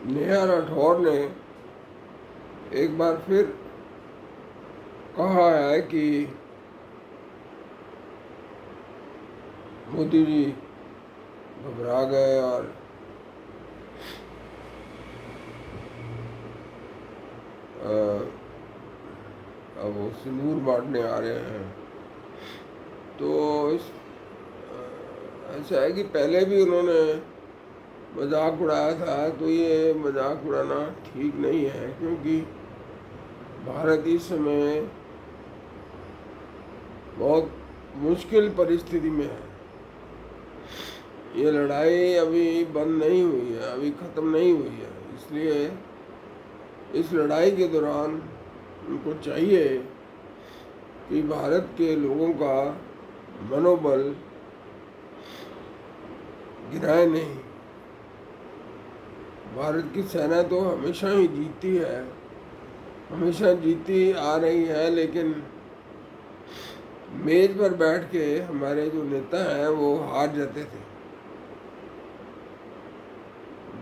नेहा राठौर ने एक बार फिर कहा है कि मोदी जी घबरा गए और अब वो सिंदूर बांटने आ रहे हैं। तो ऐसा है कि पहले भी उन्होंने मजाक उड़ाया था, तो ये मजाक उड़ाना ठीक नहीं है, क्योंकि भारत इस समय बहुत मुश्किल परिस्थिति में है। ये लड़ाई अभी बंद नहीं हुई है, अभी ख़त्म नहीं हुई है। इसलिए इस लड़ाई के दौरान उनको चाहिए कि भारत के लोगों का मनोबल गिराए नहीं। भारत की सेना तो हमेशा ही जीतती है, हमेशा जीती आ रही है, लेकिन मेज पर बैठ के हमारे जो नेता हैं वो हार जाते थे।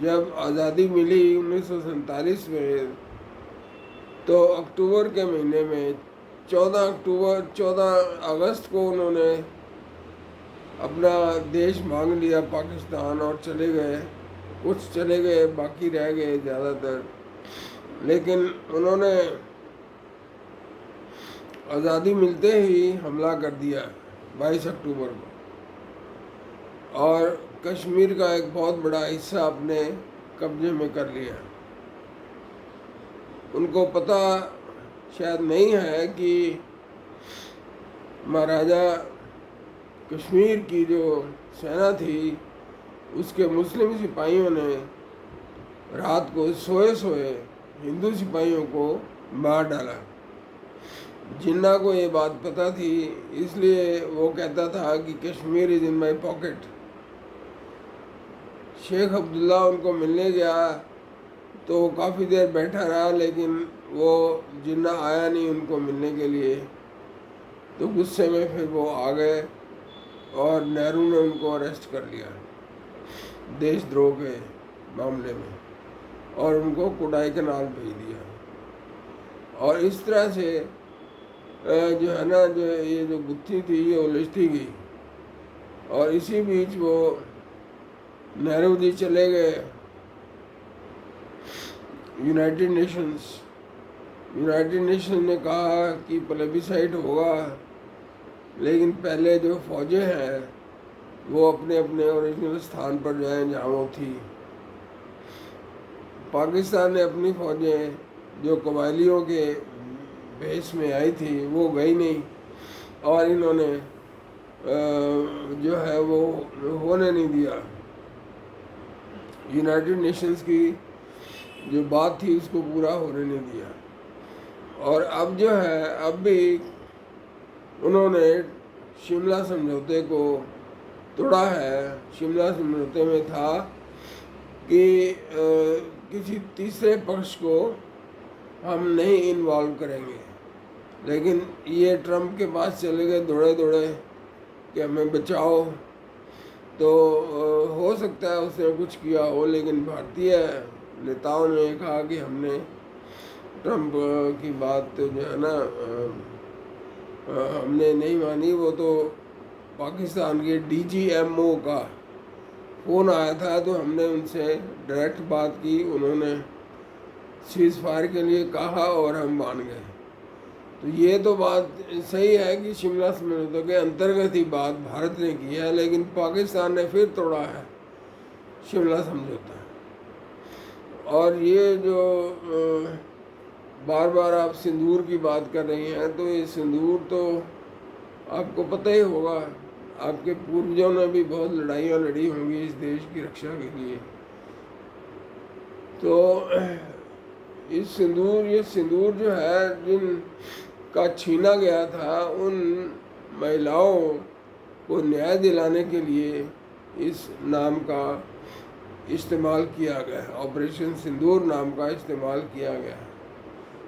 जब आज़ादी मिली 1947 में, तो अक्टूबर के महीने में 14 अगस्त को उन्होंने अपना देश मांग लिया पाकिस्तान, और चले गए। कुछ चले गए, बाकी रह गए ज़्यादातर। लेकिन उन्होंने आज़ादी मिलते ही हमला कर दिया 22 अक्टूबर को, और कश्मीर का एक बहुत बड़ा हिस्सा अपने कब्जे में कर लिया। उनको पता शायद नहीं है कि महाराजा कश्मीर की जो सेना थी, उसके मुस्लिम सिपाहियों ने रात को सोए सोए हिंदू सिपाहियों को मार डाला। जिन्ना को ये बात पता थी, इसलिए वो कहता था कि Kashmir is in my pocket. Sheikh Abdullah उनको मिलने गया तो वो काफ़ी देर बैठा रहा, लेकिन वो जिन्ना आया नहीं उनको मिलने के लिए। तो गुस्से में फिर वो आ गए और नेहरू ने उनको अरेस्ट कर लिया देशद्रोह के मामले में, और उनको कोडाई कैनाल भेज दिया। और इस तरह से जो है ना, जो ये जो गुत्थी थी ये उलझती गई। और इसी बीच वो नेहरू जी चले गए यूनाइटेड नेशंस ने कहा कि प्लेबिसाइड होगा, लेकिन पहले जो फौजें हैं वो अपने अपने ओरिजिनल स्थान पर जाएं जहाँ वो थी। पाकिस्तान ने अपनी फौजें जो कबायलियों के भेष में आई थी वो गई नहीं, और इन्होंने जो है वो होने नहीं दिया। यूनाइटेड नेशंस की जो बात थी उसको पूरा होने नहीं दिया। और अब जो है, अब भी उन्होंने शिमला समझौते को तोड़ा है। शिमला समझौते में था कि किसी तीसरे पक्ष को हम नहीं इन्वॉल्व करेंगे, लेकिन ये ट्रम्प के पास चले गए दौड़े दौड़े कि हमें बचाओ। तो हो सकता है उसने कुछ किया हो, लेकिन भारतीय नेताओं ने कहा कि हमने ट्रम्प की बात जो है ना हमने नहीं मानी। वो तो पाकिस्तान के DGMO का फ़ोन आया था, तो हमने उनसे डायरेक्ट बात की, उन्होंने सीज़ फायर के लिए कहा और हम मान गए। तो ये तो बात सही है कि शिमला समझौते के अंतर्गत ही बात भारत ने की है, लेकिन पाकिस्तान ने फिर तोड़ा है शिमला समझौता। और ये जो बार बार आप सिंदूर की बात कर रही हैं, तो ये सिंदूर तो आपको पता ही होगा, आपके पूर्वजों ने भी बहुत लड़ाइयाँ लड़ी होंगी इस देश की रक्षा के लिए। तो ये सिंदूर जो है, जिन का छीना गया था, उन महिलाओं को न्याय दिलाने के लिए इस नाम का इस्तेमाल किया गया है, ऑपरेशन सिंदूर नाम का इस्तेमाल किया गया है।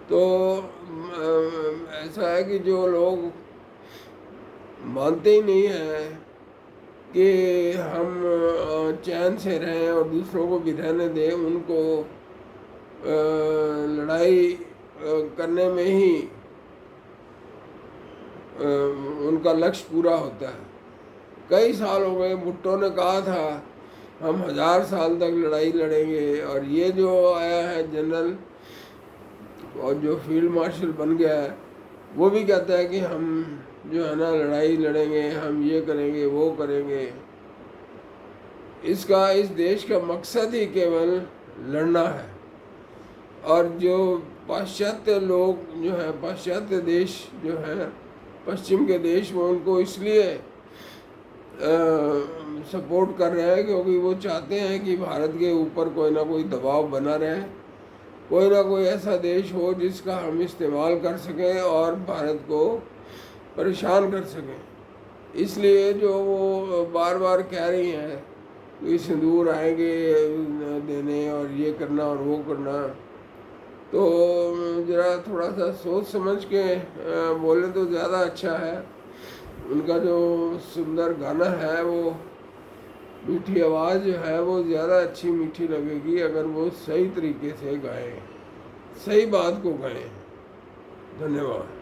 तो ऐसा है कि जो लोग मानते ही नहीं हैं कि हम चैन से रहें और दूसरों को भी रहने दें, उनको लड़ाई करने में ही उनका लक्ष्य पूरा होता है। कई साल हो गए, भुट्टो ने कहा था हम 1000 साल तक लड़ाई लड़ेंगे, और ये जो आया है जनरल और जो फील्ड मार्शल बन गया है, वो भी कहता है कि हम जो है ना लड़ाई लड़ेंगे, हम ये करेंगे वो करेंगे। इसका इस देश का मकसद ही केवल लड़ना है। और जो पाश्चात्य लोग जो है, पाश्चात्य देश जो है, पश्चिम के देश में उनको इसलिए सपोर्ट कर रहे हैं क्योंकि वो चाहते हैं कि भारत के ऊपर कोई ना कोई दबाव बना रहे, कोई ना कोई ऐसा देश हो जिसका हम इस्तेमाल कर सकें और भारत को परेशान कर सकें। इसलिए जो वो बार बार कह रही हैं कि सिंदूर आएंगे देने और ये करना और वो करना, तो ज़रा थोड़ा सा सोच समझ के बोले तो ज़्यादा अच्छा है। उनका जो सुंदर गाना है, वो मीठी आवाज़ जो है वो ज़्यादा अच्छी मीठी लगेगी अगर वो सही तरीके से गाएं, सही बात को गाएं। धन्यवाद।